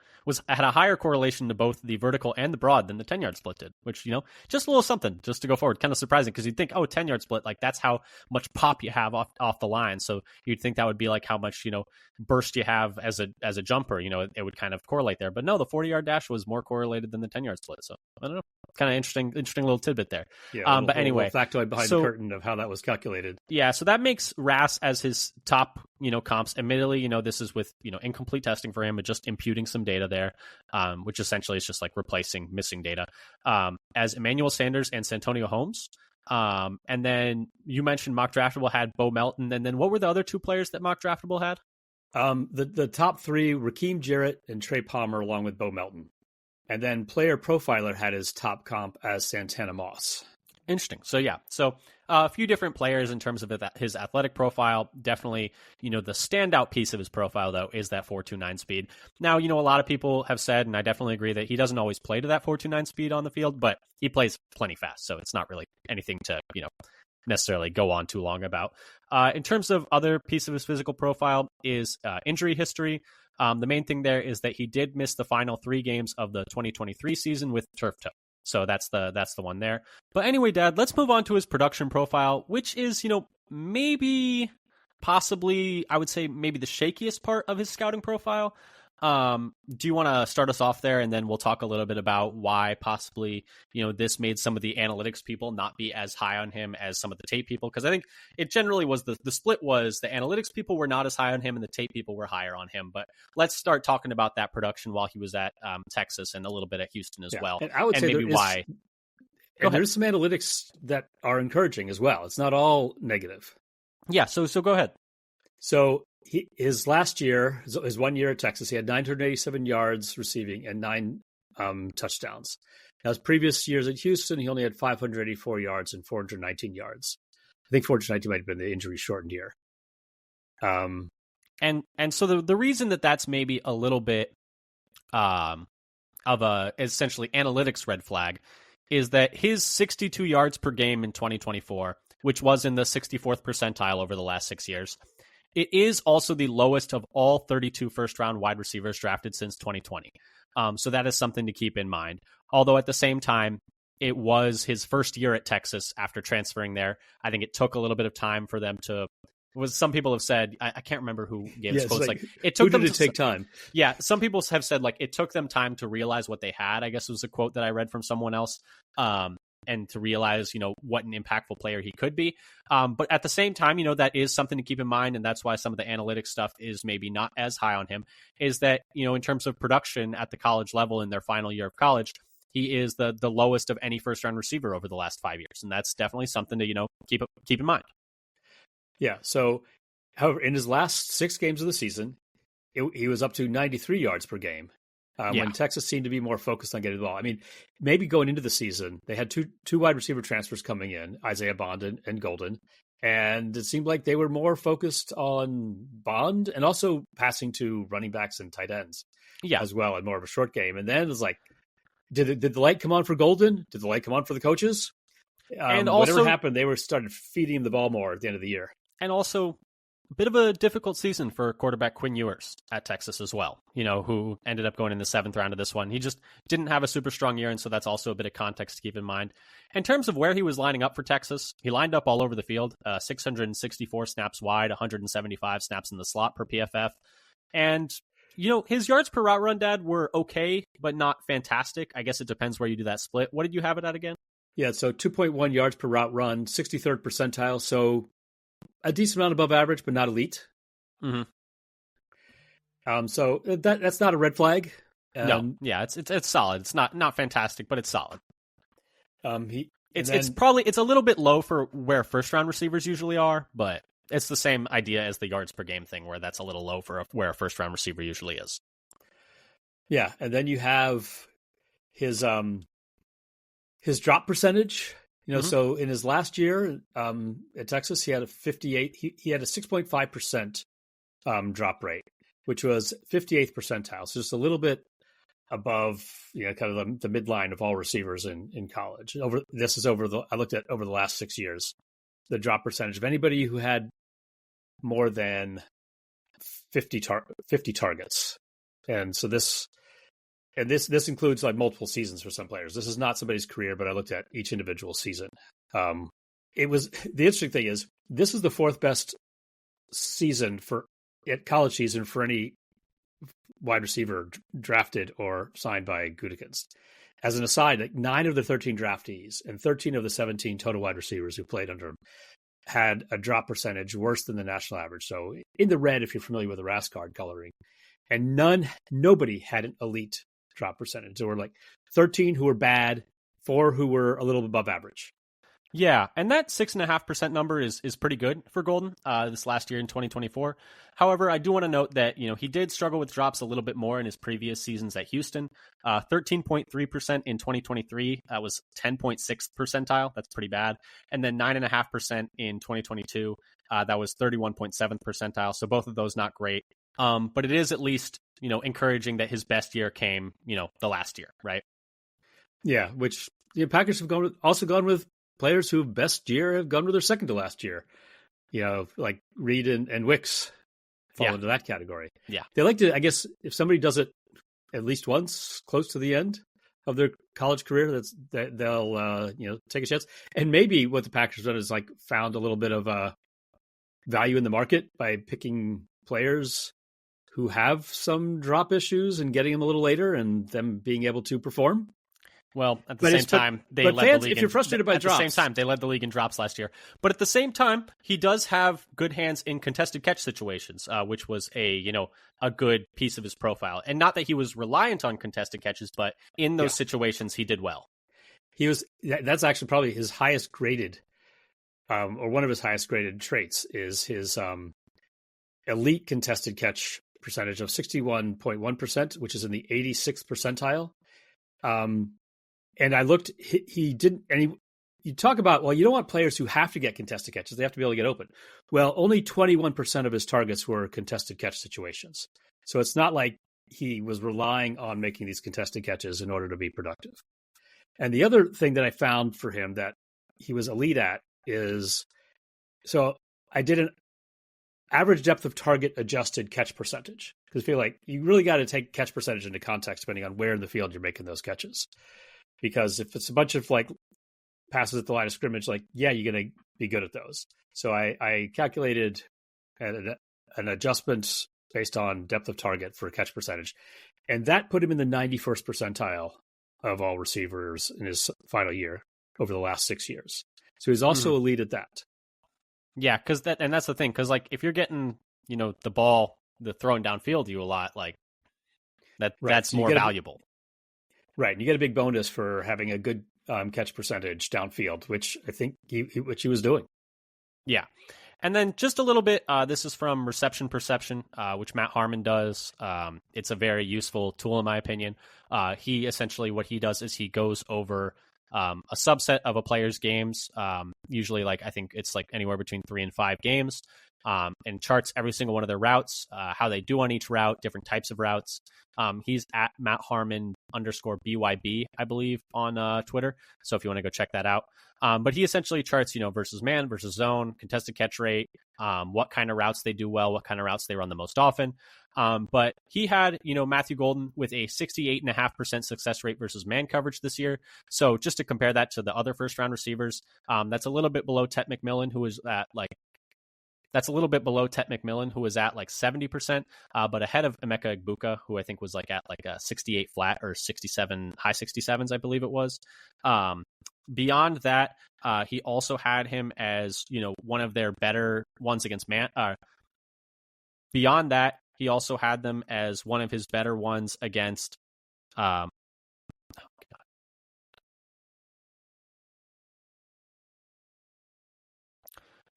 had a higher correlation to both the vertical and the broad than the 10-yard split did, which, just a little something just to go forward. Kind of surprising because you'd think, 10-yard split, like that's how much pop you have off the line. So you'd think that would be like how much, burst you have as a jumper, it would kind of correlate there. But no, the 40-yard dash was more correlated than the 10-yard split. So I don't know. Kind of interesting little tidbit there. Yeah, but anyway, factoid behind the curtain of how that was calculated. Yeah, so that makes RAS as his top, comps. Admittedly, this is with, incomplete testing for him, but just imputing some data there, which essentially is just like replacing missing data, as Emmanuel Sanders and Santonio Holmes. And then you mentioned Mock Draftable had Bo Melton. And then what were the other two players that Mock Draftable had? The top three, Rakeem Jarrett and Trey Palmer, along with Bo Melton. And then Player Profiler had his top comp as Santana Moss. Interesting. So, yeah. So, a few different players in terms of his athletic profile. Definitely, the standout piece of his profile, though, is that 4.29 speed. Now, a lot of people have said, and I definitely agree, that he doesn't always play to that 4.29 speed on the field, but he plays plenty fast. So, it's not really anything to, necessarily go on too long about. In terms of other piece of his physical profile is injury history. The main thing there is that he did miss the final 3 games of the 2023 season with turf toe. So that's the one there. But anyway, Dad, let's move on to his production profile, which is, maybe, possibly, I would say maybe the shakiest part of his scouting profile. Do you want to start us off there, and then we'll talk a little bit about why possibly, this made some of the analytics people not be as high on him as some of the tape people? Because I think it generally was the split was the analytics people were not as high on him and the tape people were higher on him. But let's start talking about that production while he was at Texas and a little bit at Houston as well. And I would say maybe why. And there's some analytics that are encouraging as well. It's not all negative. Yeah, so go ahead. So his last year, his 1 year at Texas, he had 987 yards receiving and 9 touchdowns. Now, his previous years at Houston, he only had 584 yards and 419 yards. I think 419 might have been the injury shortened year. And so the reason that's maybe a little bit of a essentially analytics red flag is that his 62 yards per game in 2024, which was in the 64th percentile over the last 6 years, it is also the lowest of all 32 first-round wide receivers drafted since 2020. So that is something to keep in mind. Although at the same time, it was his first year at Texas after transferring there. I think it took a little bit of time for them to. Some people have said, I can't remember who gave this quote. Like it took them to take time. Yeah, some people have said like it took them time to realize what they had. I guess it was a quote that I read from someone else. And to realize, what an impactful player he could be. But at the same time, that is something to keep in mind. And that's why some of the analytics stuff is maybe not as high on him, is that, in terms of production at the college level in their final year of college, he is the lowest of any first round receiver over the last 5 years. And that's definitely something to, keep in mind. Yeah. So, however, in his last 6 games of the season, he was up to 93 yards per game. When Texas seemed to be more focused on getting the ball. I mean, maybe going into the season, they had two wide receiver transfers coming in, Isaiah Bond and Golden, and it seemed like they were more focused on Bond and also passing to running backs and tight ends as well, and more of a short game. And then it was like, did the light come on for Golden? Did the light come on for the coaches? And also, whatever happened, they started feeding him the ball more at the end of the year. And also, bit of a difficult season for quarterback Quinn Ewers at Texas as well, who ended up going in the 7th round of this one. He just didn't have a super strong year, and so that's also a bit of context to keep in mind. In terms of where he was lining up for Texas, he lined up all over the field, 664 snaps wide, 175 snaps in the slot per PFF. And, his yards per route run, Dad, were okay, but not fantastic. I guess it depends where you do that split. What did you have it at again? Yeah, so 2.1 yards per route run, 63rd percentile, so a decent amount above average, but not elite. Mm-hmm. So that's not a red flag. No, yeah, it's solid. It's not fantastic, but it's solid. It's a little bit low for where first round receivers usually are, but it's the same idea as the yards per game thing, where that's a little low for where a first round receiver usually is. Yeah, and then you have his drop percentage. So in his last year at Texas, he had a 58. He had a 6.5% drop rate, which was 58th percentile. So just a little bit above, kind of the midline of all receivers in college. I looked at over the last 6 years, the drop percentage of anybody who had more than 50 targets, and so this includes like multiple seasons for some players. This is not somebody's career, but I looked at each individual season. The interesting thing is this is the 4th best season at college season for any wide receiver drafted or signed by Gutekunst. As an aside, like 9 of the 13 draftees and 13 of the 17 total wide receivers who played under him had a drop percentage worse than the national average. So in the red, if you're familiar with the RAS card coloring, and nobody had an elite drop percentage. There were like 13 who were bad, 4 who were a little above average. Yeah, and that 6.5% number is pretty good for Golden this last year in 2024. However, I do want to note that he did struggle with drops a little bit more in his previous seasons at Houston. 13.3% in 2023. That was 10.6th percentile. That's pretty bad. And then 9.5% in 2022. That was 31.7th percentile. So both of those not great. But it is at least encouraging that his best year came the last year, right? Yeah, which the Packers have also gone with players who best year have gone with their second to last year. Like Reed and Wicks fall into that category. Yeah. They like to, I guess, if somebody does it at least once close to the end of their college career, they'll take a chance. And maybe what the Packers have done is like found a little bit of value in the market by picking players who have some drop issues and getting them a little later and them being able to perform. Well, at the same time, they led the league. If you're frustrated by drops, at the same time, they led the league in drops last year. But at the same time, he does have good hands in contested catch situations, which was a good piece of his profile. And not that he was reliant on contested catches, but in those situations, he did well. That's actually probably his highest graded, or one of his highest graded traits is his elite contested catch percentage of 61.1%, which is in the 86th percentile. And I looked, he didn't, and you talk about, well, you don't want players who have to get contested catches. They have to be able to get open. Well, only 21% of his targets were contested catch situations. So it's not like he was relying on making these contested catches in order to be productive. And the other thing that I found for him that he was elite at is, so I did an average depth of target adjusted catch percentage, because I feel like you really got to take catch percentage into context depending on where in the field you're making those catches. Because if it's a bunch of like passes at the line of scrimmage, like, yeah, you're going to be good at those. So I calculated an adjustment based on depth of target for catch percentage. And that put him in the 91st percentile of all receivers in his final year over the last 6 years. So he's also elite at that. Yeah, that's the thing. Because like if you're getting, the ball, the throwing downfield to you a lot, like that's more valuable. Right. And you get a big bonus for having a good catch percentage downfield, which I think he was doing. Yeah. And then just a little bit, this is from Reception Perception, which Matt Harmon does. It's a very useful tool, in my opinion. He essentially, what he does is he goes over a subset of a player's games, usually like I think it's like anywhere between 3 and 5 games, and charts every single one of their routes, how they do on each route, different types of routes. He's at Matt Harmon _BYB, I believe, on Twitter. So if you want to go check that out. But he essentially charts, versus man, versus zone, contested catch rate, what kind of routes they do well, what kind of routes they run the most often. But he had, Matthew Golden with a 68.5% success rate versus man coverage this year. So just to compare that to the other first round receivers, that's a little bit below Tet McMillan, who is at like 70%, but ahead of Emeka Egbuka, who I think was at a 68 flat or 67, high 67s, I believe it was. Beyond that, he also had him as, one of their better ones against man. Beyond that, he also had them as one of his better ones against.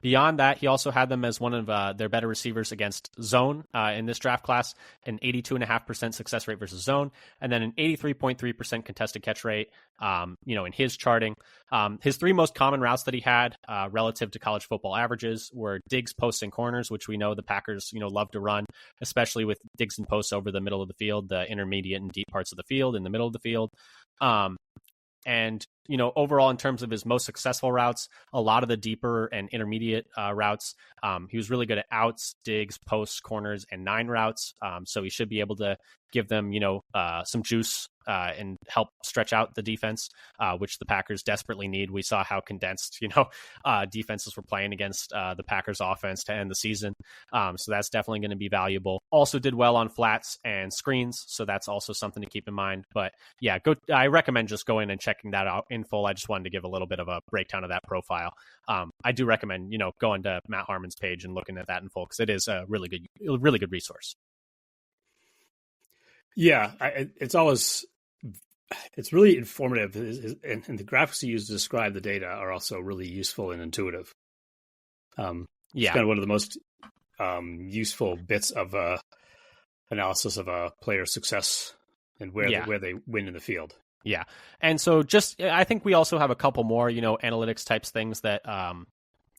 Beyond that, he also had them as one of their better receivers against zone in this draft class, an 82.5% success rate versus zone, and then an 83.3% contested catch rate, in his charting. His three most common routes that he had relative to college football averages were digs, posts, and corners, which we know the Packers, love to run, especially with digs and posts over the middle of the field, the intermediate and deep parts of the field, in the middle of the field. And, overall, in terms of his most successful routes, a lot of the deeper and intermediate routes, he was really good at outs, digs, posts, corners, and 9 routes. So he should be able to give them, some juice and help stretch out the defense, which the Packers desperately need. We saw how condensed, defenses were playing against the Packers offense to end the season. So that's definitely going to be valuable. Also did well on flats and screens. So that's also something to keep in mind. But yeah, I recommend just going and checking that out in full. I just wanted to give a little bit of a breakdown of that profile. I do recommend, going to Matt Harmon's page and looking at that in full, because it is a really good resource. Yeah, it's really informative, and the graphics he used to describe the data are also really useful and intuitive. It's kind of one of the most useful bits of analysis of a player's success and where they win in the field. Yeah, and so I think we also have a couple more, analytics types things that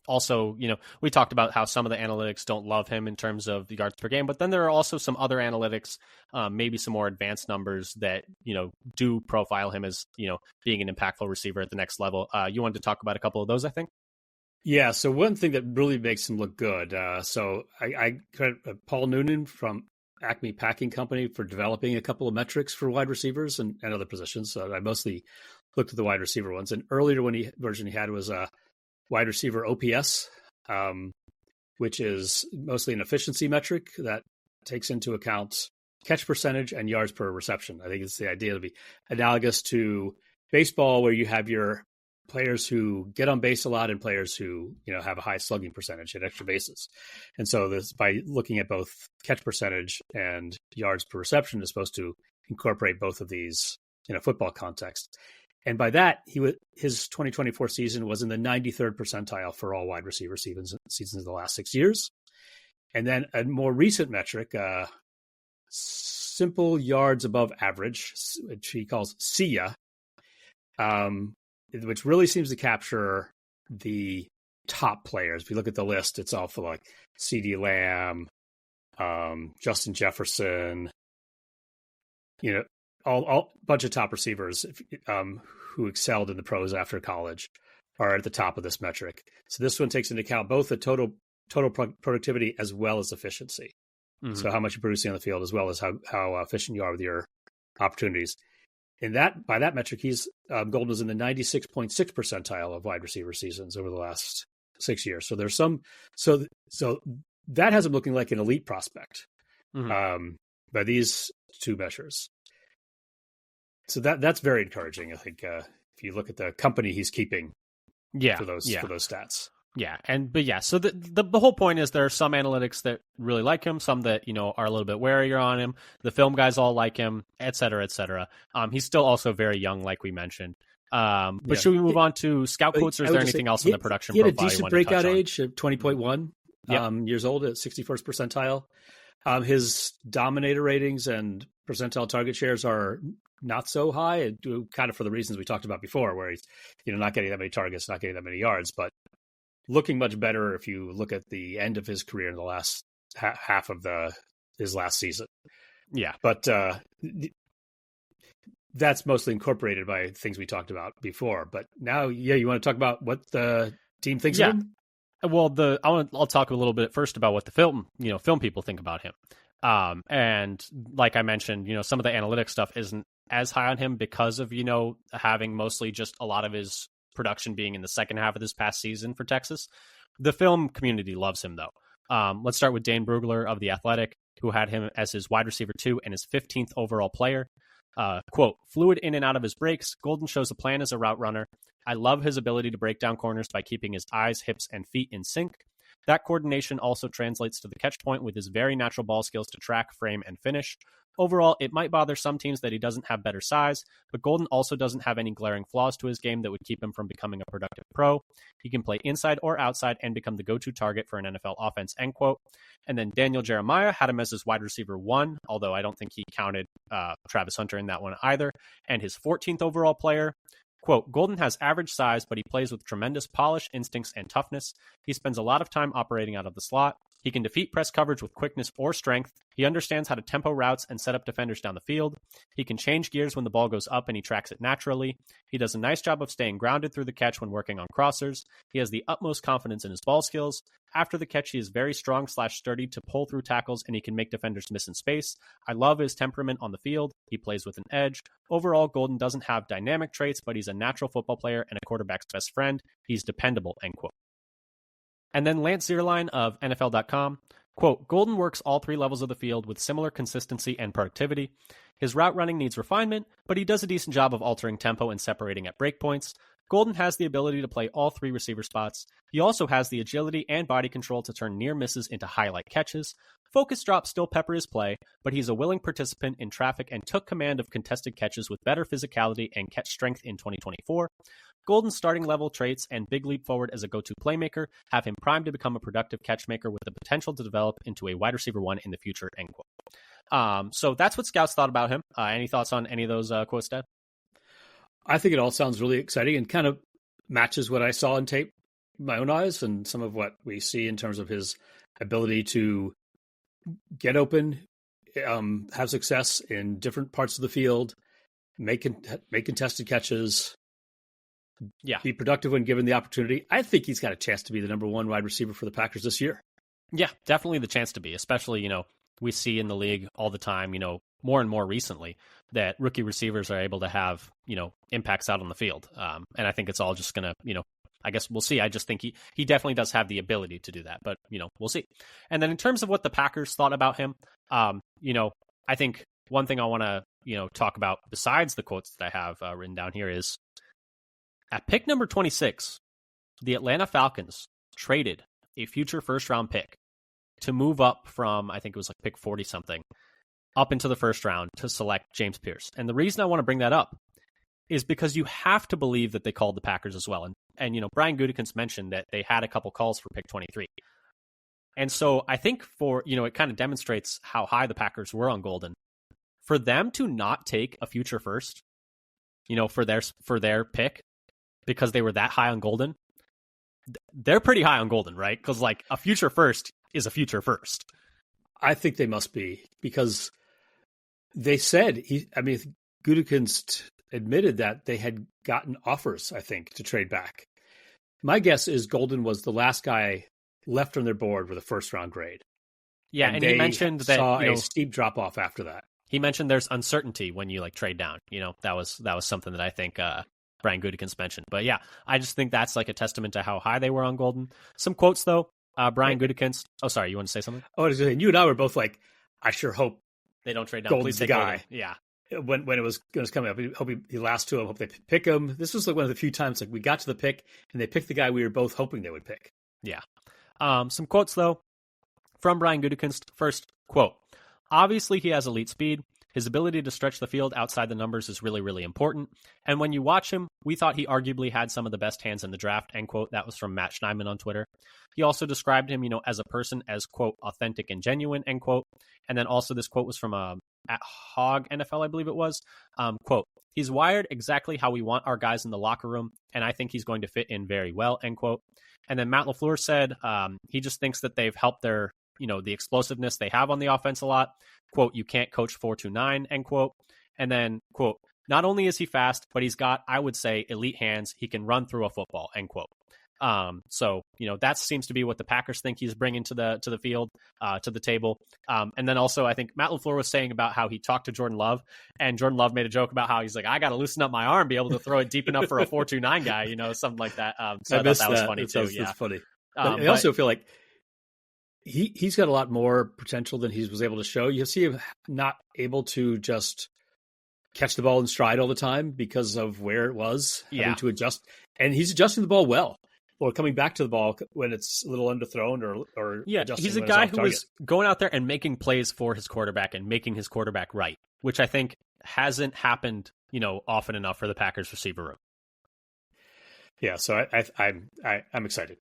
also, we talked about how some of the analytics don't love him in terms of the yards per game, but then there are also some other analytics, maybe some more advanced numbers that, do profile him as, being an impactful receiver at the next level. You wanted to talk about a couple of those, I think? Yeah, so one thing that really makes him look good. So I credit Paul Noonan from Acme Packing Company for developing a couple of metrics for wide receivers and other positions. So I mostly looked at the wide receiver ones. And earlier version he had was wide receiver OPS, which is mostly an efficiency metric that takes into account catch percentage and yards per reception. I think it's the idea to be analogous to baseball, where you have your players who get on base a lot and players who, have a high slugging percentage at extra bases. And so this, by looking at both catch percentage and yards per reception, is supposed to incorporate both of these in a football context. And by that, his 2024 season was in the 93rd percentile for all wide receiver seasons of the last 6 years. And then a more recent metric, simple yards above average, which he calls SIA, which really seems to capture the top players. If you look at the list, it's all for like CeeDee Lamb, Justin Jefferson, all bunch of top receivers who excelled in the pros after college are at the top of this metric. So this one takes into account both the total productivity as well as efficiency. Mm-hmm. So how much you're producing on the field, as well as how efficient you are with your opportunities. And by that metric, Golden was in the 96.6 percentile of wide receiver seasons over the last 6 years. So there's so that has him looking like an elite prospect by these two measures. So that's very encouraging. I think if you look at the company he's keeping, for those stats. Yeah, so the whole point is there are some analytics that really like him, some that are a little bit warier on him. The film guys all like him, et cetera, et cetera. He's still also very young, like we mentioned. But should we move on to scout quotes, or is there anything else in the production profile? He had a decent breakout age of 20.1 years old at 61st percentile. His dominator ratings and percentile target shares are not so high, kind of for the reasons we talked about before, where he's not getting that many targets, not getting that many yards, but looking much better if you look at the end of his career in the last half of his last season. Yeah. But that's mostly incorporated by things we talked about before. But now, you want to talk about what the team thinks of him? Well, I'll talk a little bit first about what the film people think about him. And like I mentioned, some of the analytics stuff isn't as high on him because of, having mostly just a lot of his production being in the second half of this past season for Texas. The film community loves him, though. Let's start with Dane Brugler of The Athletic, who had him as his wide receiver 2 and his 15th overall player. Quote, fluid in and out of his breaks, Golden shows a plan as a route runner. I love his ability to break down corners by keeping his eyes, hips, and feet in sync. That coordination also translates to the catch point with his very natural ball skills to track, frame, and finish. Overall, it might bother some teams that he doesn't have better size, but Golden also doesn't have any glaring flaws to his game that would keep him from becoming a productive pro. He can play inside or outside and become the go-to target for an NFL offense, end quote. And then Daniel Jeremiah had him as his wide receiver 1, although I don't think he counted Travis Hunter in that one either. And his 14th overall player, quote, Golden has average size, but he plays with tremendous polish, instincts, and toughness. He spends a lot of time operating out of the slot. He can defeat press coverage with quickness or strength. He understands how to tempo routes and set up defenders down the field. He can change gears when the ball goes up and he tracks it naturally. He does a nice job of staying grounded through the catch when working on crossers. He has the utmost confidence in his ball skills. After the catch, he is very strong/sturdy to pull through tackles, and he can make defenders miss in space. I love his temperament on the field. He plays with an edge. Overall, Golden doesn't have dynamic traits, but he's a natural football player and a quarterback's best friend. He's dependable, end quote. And then Lance Zierlein of NFL.com, quote, Golden works all 3 levels of the field with similar consistency and productivity. His route running needs refinement, but he does a decent job of altering tempo and separating at breakpoints. Golden has the ability to play all 3 receiver spots. He also has the agility and body control to turn near misses into highlight catches. Focus drops still pepper his play, but he's a willing participant in traffic and took command of contested catches with better physicality and catch strength in 2024. Golden's starting level traits and big leap forward as a go-to playmaker have him primed to become a productive catchmaker with the potential to develop into a wide receiver 1 in the future, end quote. So that's what scouts thought about him. Any thoughts on any of those quotes, Dad? I think it all sounds really exciting and kind of matches what I saw in tape, my own eyes, and some of what we see in terms of his ability to get open, have success in different parts of the field, make contested catches, be productive when given the opportunity. I think he's got a chance to be the number 1 wide receiver for the Packers this year. Yeah, definitely the chance to be, especially, we see in the league all the time, more and more recently that rookie receivers are able to have, impacts out on the field. And I think it's all just going to, I guess we'll see. I just think he definitely does have the ability to do that, but, we'll see. And then in terms of what the Packers thought about him, I think one thing I want to, talk about besides the quotes that I have written down here is at pick number 26, the Atlanta Falcons traded a future first round pick to move up from, I think it was like pick 40 something, up into the first round to select James Pierce. And the reason I want to bring that up is because you have to believe that they called the Packers as well. And Brian Gutekunst mentioned that they had a couple calls for pick 23. And so I think it kind of demonstrates how high the Packers were on Golden. For them to not take a future first, for their pick, because they were that high on Golden, they're pretty high on Golden, right? Because like a future first is a future first. I think they must be, because they said Gutekunst admitted that they had gotten offers, I think, to trade back. My guess is Golden was the last guy left on their board with a first round grade. Yeah, and he mentioned that saw a steep drop off after that. He mentioned there's uncertainty when you like trade down. That was something that I think Brian Gutekunst mentioned. But yeah, I just think that's like a testament to how high they were on Golden. Some quotes though. Brian Gutekunst. Oh, sorry, you want to say something? Oh, you and I were both like, I sure hope they don't trade down. Golden's Please the take guy. Golden. Yeah. When it was coming up, I hope he lasts to him. Hope they pick him. This was like one of the few times like we got to the pick and they picked the guy we were both hoping they would pick. Yeah. Some quotes though from Brian Gutekunst. First quote: obviously, he has elite speed. His ability to stretch the field outside the numbers is really, really important. And when you watch him, we thought he arguably had some of the best hands in the draft, end quote. That was from Matt Schneidman on Twitter. He also described him, as a person as, quote, authentic and genuine, end quote. And then also this quote was from at Hog NFL, I believe it was. Quote, he's wired exactly how we want our guys in the locker room, and I think he's going to fit in very well, end quote. And then Matt LaFleur said he just thinks that they've helped their, the explosiveness they have on the offense a lot. Quote, you can't coach 4-2-9, end quote. And then, quote, not only is he fast, but he's got, I would say, elite hands. He can run through a football, end quote. So, that seems to be what the Packers think he's bringing to the field, to the table. And then also, I think Matt LaFleur was saying about how he talked to Jordan Love, and Jordan Love made a joke about how he's like, I got to loosen up my arm, be able to throw it deep enough for a 4-2-9 guy, something like that. So I thought that was funny too. Yeah, that's funny. I also feel like he's got a lot more potential than he was able to show. You see him not able to just catch the ball in stride all the time because of where it was, having to adjust. And he's adjusting the ball well, or coming back to the ball when it's a little underthrown or he's a guy who is going out there and making plays for his quarterback and making his quarterback right, which I think hasn't happened, often enough for the Packers receiver room. Yeah, so I'm excited.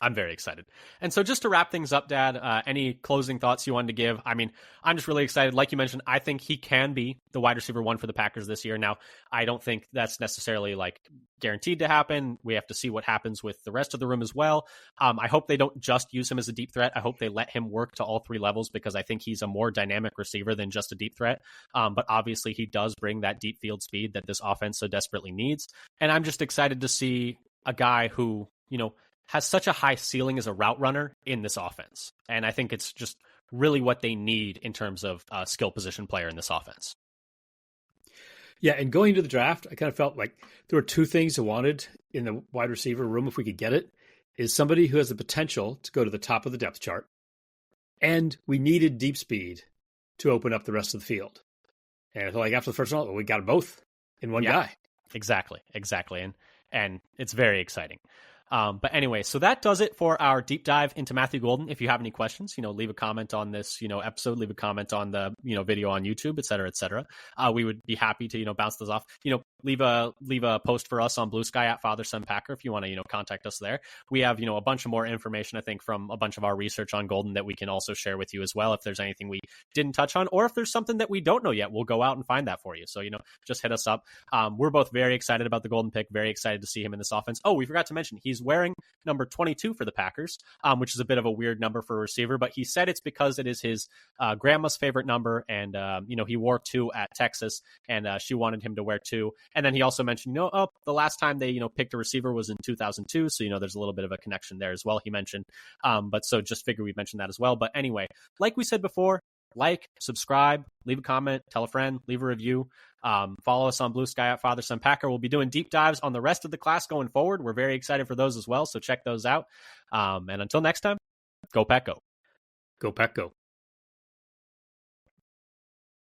I'm very excited. And so just to wrap things up, Dad, any closing thoughts you wanted to give? I mean, I'm just really excited. Like you mentioned, I think he can be the wide receiver 1 for the Packers this year. Now, I don't think that's necessarily guaranteed to happen. We have to see what happens with the rest of the room as well. I hope they don't just use him as a deep threat. I hope they let him work to all 3 levels, because I think he's a more dynamic receiver than just a deep threat. But obviously he does bring that deep field speed that this offense so desperately needs. And I'm just excited to see a guy who, has such a high ceiling as a route runner in this offense. And I think it's just really what they need in terms of a skill position player in this offense. Yeah, and going into the draft, I kind of felt like there were 2 things I wanted in the wide receiver room, if we could get it, is somebody who has the potential to go to the top of the depth chart. And we needed deep speed to open up the rest of the field. And I felt like after the first round, we got them both in one guy. Exactly. And it's very exciting. But anyway, so that does it for our deep dive into Matthew Golden. If you have any questions, leave a comment on this, episode, leave a comment on the, video on YouTube, et cetera, et cetera. We would be happy to, bounce those off, leave a post for us on Blue Sky at Father Son Packer if you want to, contact us there. We have, a bunch of more information, I think, from a bunch of our research on Golden that we can also share with you as well. If there's anything we didn't touch on, or if there's something that we don't know yet, we'll go out and find that for you. So, just hit us up. We're both very excited about the Golden pick, very excited to see him in this offense. Oh, we forgot to mention, he's wearing number 22 for the Packers, which is a bit of a weird number for a receiver, but he said it's because it is his grandma's favorite number. And, he wore 2 at Texas, and she wanted him to wear 2. And then he also mentioned, the last time they, picked a receiver was in 2002. So, there's a little bit of a connection there as well, he mentioned. But so just figure we mentioned that as well. But anyway, like we said before, subscribe, leave a comment, tell a friend, leave a review. Follow us on Blue Sky at Father Son Packer. We'll be doing deep dives on the rest of the class going forward. We're very excited for those as well. So check those out. And until next time, go Pack Go. Go Pack Go.